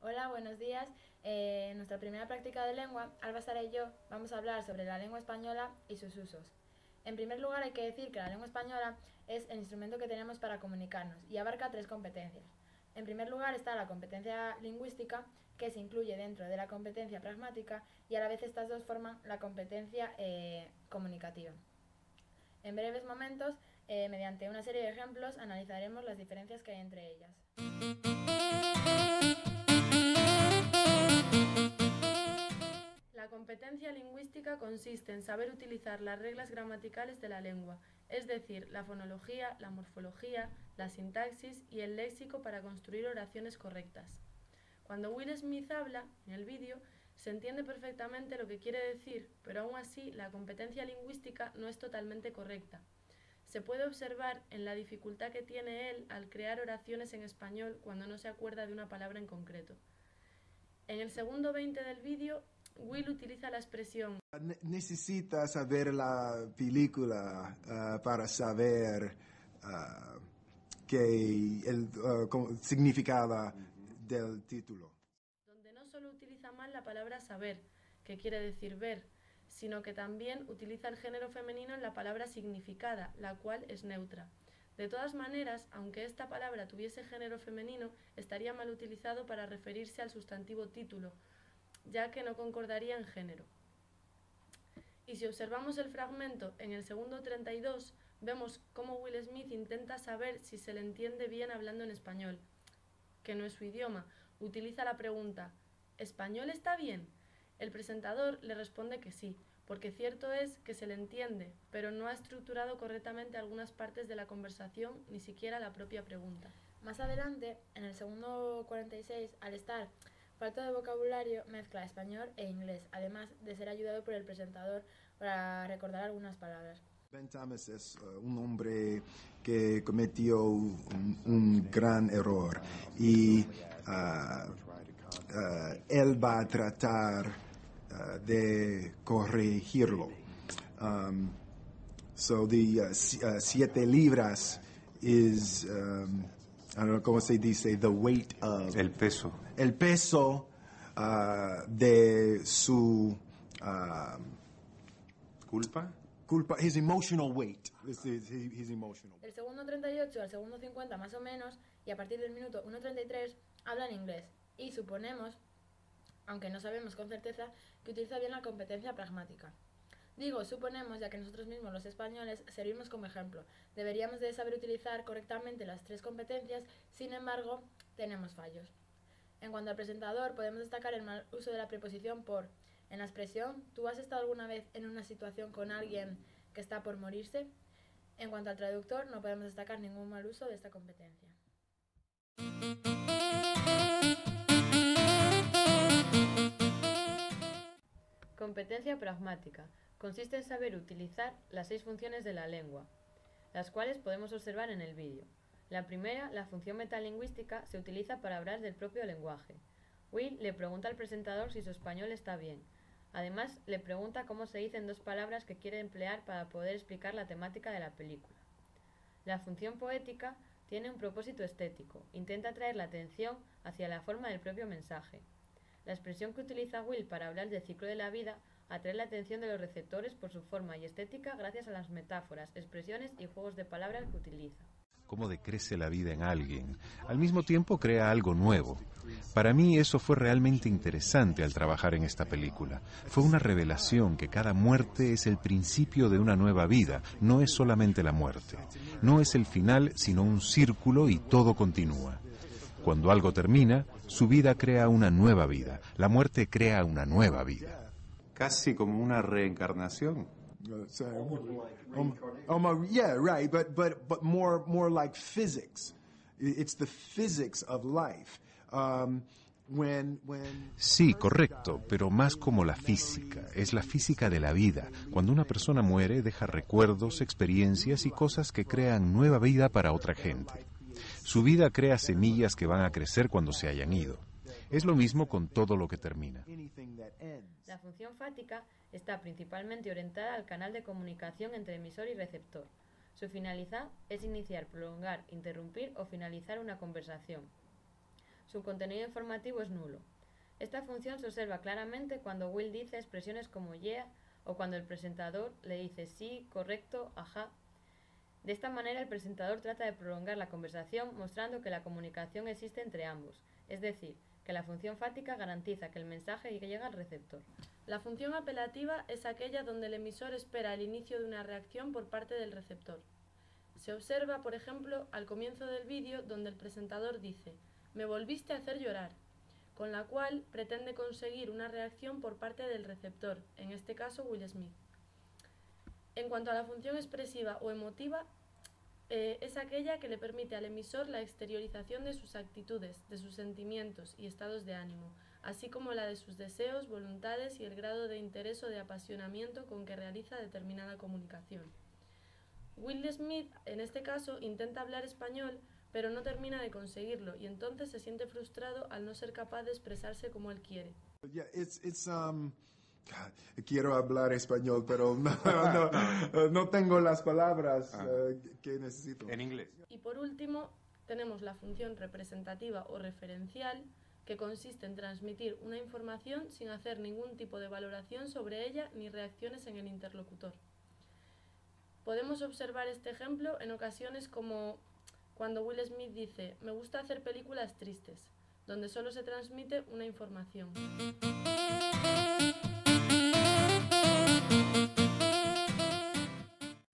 Hola, buenos días. En nuestra primera práctica de lengua, Alba, Sara y yo vamos a hablar sobre la lengua española y sus usos. En primer lugar, hay que decir que la lengua española es el instrumento que tenemos para comunicarnos y abarca tres competencias. En primer lugar está la competencia lingüística, que se incluye dentro de la competencia pragmática, y a la vez estas dos forman la competencia comunicativa. En breves momentos, mediante una serie de ejemplos, analizaremos las diferencias que hay entre ellas. La competencia lingüística consiste en saber utilizar las reglas gramaticales de la lengua, es decir, la fonología, la morfología, la sintaxis y el léxico para construir oraciones correctas. Cuando Will Smith habla, en el vídeo, se entiende perfectamente lo que quiere decir, pero aún así la competencia lingüística no es totalmente correcta. Se puede observar en la dificultad que tiene él al crear oraciones en español cuando no se acuerda de una palabra en concreto. En el segundo 20 del vídeo, Will utiliza la expresión necesita saber la película para saber que el significado del título. donde no solo utiliza mal la palabra saber, que quiere decir ver, sino que también utiliza el género femenino en la palabra significada, la cual es neutra. De todas maneras, aunque esta palabra tuviese género femenino, estaría mal utilizado para referirse al sustantivo título, ya que no concordaría en género. Y si observamos el fragmento en el segundo 32, vemos cómo Will Smith intenta saber si se le entiende bien hablando en español, que no es su idioma. Utiliza la pregunta ¿español está bien? El presentador le responde que sí, porque cierto es que se le entiende, pero no ha estructurado correctamente algunas partes de la conversación, ni siquiera la propia pregunta. Más adelante, en el segundo 46, al estar falta de vocabulario, mezcla español e inglés, además de ser ayudado por el presentador para recordar algunas palabras. Ben Thomas es un hombre que cometió un gran error y él va a tratar de corregirlo. So the 7 libras is, I don't know cómo se dice, the weight of... El peso. El peso de su... ¿Culpa? culpa, his emotional weight. His emotional. Del segundo 38 al segundo 50 más o menos, y a partir del minuto 1:33 habla en inglés. Y suponemos, aunque no sabemos con certeza, que utiliza bien la competencia pragmática. Digo suponemos, ya que nosotros mismos los españoles servimos como ejemplo. Deberíamos de saber utilizar correctamente las tres competencias, sin embargo, tenemos fallos. En cuanto al presentador, podemos destacar el mal uso de la preposición por. En la expresión, ¿tú has estado alguna vez en una situación con alguien que está por morirse? En cuanto al traductor, no podemos destacar ningún mal uso de esta competencia. Competencia pragmática. Consiste en saber utilizar las 6 funciones de la lengua, las cuales podemos observar en el vídeo. La primera, la función metalingüística, se utiliza para hablar del propio lenguaje. Will le pregunta al presentador si su español está bien. Además, le pregunta cómo se dicen 2 palabras que quiere emplear para poder explicar la temática de la película. La función poética tiene un propósito estético, intenta atraer la atención hacia la forma del propio mensaje. La expresión que utiliza Will para hablar del ciclo de la vida atrae la atención de los receptores por su forma y estética gracias a las metáforas, expresiones y juegos de palabras que utiliza. Cómo decrece la vida en alguien. Al mismo tiempo crea algo nuevo. Para mí eso fue realmente interesante al trabajar en esta película. Fue una revelación que cada muerte es el principio de una nueva vida, no es solamente la muerte. No es el final, sino un círculo y todo continúa. Cuando algo termina, su vida crea una nueva vida. La muerte crea una nueva vida. Casi como una reencarnación. Yeah, right, but more like physics. It's the physics of life. Sí, correcto, pero más como la física. Es la física de la vida. Cuando una persona muere, deja recuerdos, experiencias y cosas que crean nueva vida para otra gente. Su vida crea semillas que van a crecer cuando se hayan ido. Es lo mismo con todo lo que termina. La función fática está principalmente orientada al canal de comunicación entre emisor y receptor. Su finalidad es iniciar, prolongar, interrumpir o finalizar una conversación. Su contenido informativo es nulo. Esta función se observa claramente cuando Will dice expresiones como yeah o cuando el presentador le dice sí, correcto, ajá. De esta manera el presentador trata de prolongar la conversación mostrando que la comunicación existe entre ambos, es decir, que la función fática garantiza que el mensaje llega al receptor. La función apelativa es aquella donde el emisor espera el inicio de una reacción por parte del receptor. Se observa, por ejemplo, al comienzo del vídeo donde el presentador dice «Me volviste a hacer llorar», con la cual pretende conseguir una reacción por parte del receptor, en este caso Will Smith. En cuanto a la función expresiva o emotiva, es aquella que le permite al emisor la exteriorización de sus actitudes, de sus sentimientos y estados de ánimo, así como la de sus deseos, voluntades y el grado de interés o de apasionamiento con que realiza determinada comunicación. Will Smith, en este caso, intenta hablar español, pero no termina de conseguirlo y entonces se siente frustrado al no ser capaz de expresarse como él quiere. Yeah, quiero hablar español, pero no tengo las palabras que necesito. En inglés. Y por último, tenemos la función representativa o referencial, que consiste en transmitir una información sin hacer ningún tipo de valoración sobre ella ni reacciones en el interlocutor. Podemos observar este ejemplo en ocasiones como cuando Will Smith dice «Me gusta hacer películas tristes», donde solo se transmite una información.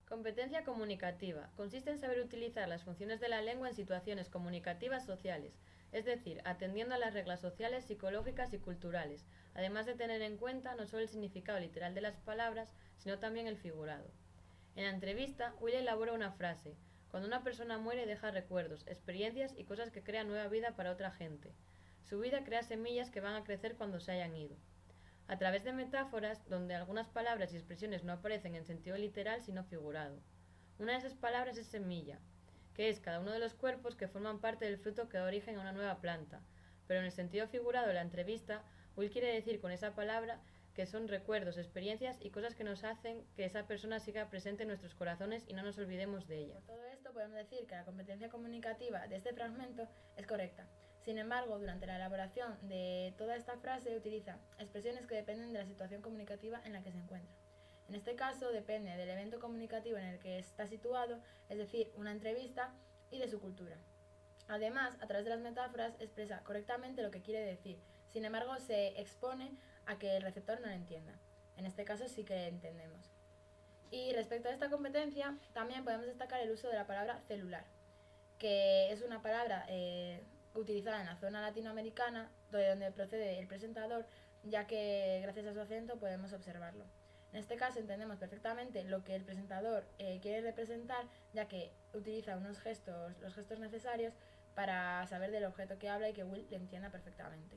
Competencia comunicativa. Consiste en saber utilizar las funciones de la lengua en situaciones comunicativas sociales, es decir, atendiendo a las reglas sociales, psicológicas y culturales, además de tener en cuenta no solo el significado literal de las palabras, sino también el figurado. En la entrevista, Will elabora una frase: cuando una persona muere deja recuerdos, experiencias y cosas que crean nueva vida para otra gente. Su vida crea semillas que van a crecer cuando se hayan ido. A través de metáforas, donde algunas palabras y expresiones no aparecen en sentido literal sino figurado. Una de esas palabras es semilla, que es cada uno de los cuerpos que forman parte del fruto que da origen a una nueva planta, pero en el sentido figurado de la entrevista, Will quiere decir con esa palabra que son recuerdos, experiencias y cosas que nos hacen que esa persona siga presente en nuestros corazones y no nos olvidemos de ella. Por todo esto podemos decir que la competencia comunicativa de este fragmento es correcta. Sin embargo, durante la elaboración de toda esta frase utiliza expresiones que dependen de la situación comunicativa en la que se encuentra. En este caso depende del evento comunicativo en el que está situado, es decir, una entrevista, y de su cultura. Además, a través de las metáforas expresa correctamente lo que quiere decir, sin embargo se expone a que el receptor no lo entienda. En este caso sí que entendemos. Y respecto a esta competencia, también podemos destacar el uso de la palabra celular, que es una palabra utilizada en la zona latinoamericana, de donde procede el presentador, ya que gracias a su acento podemos observarlo. En este caso entendemos perfectamente lo que el presentador quiere representar, ya que utiliza los gestos necesarios para saber del objeto que habla y que Will le entienda perfectamente.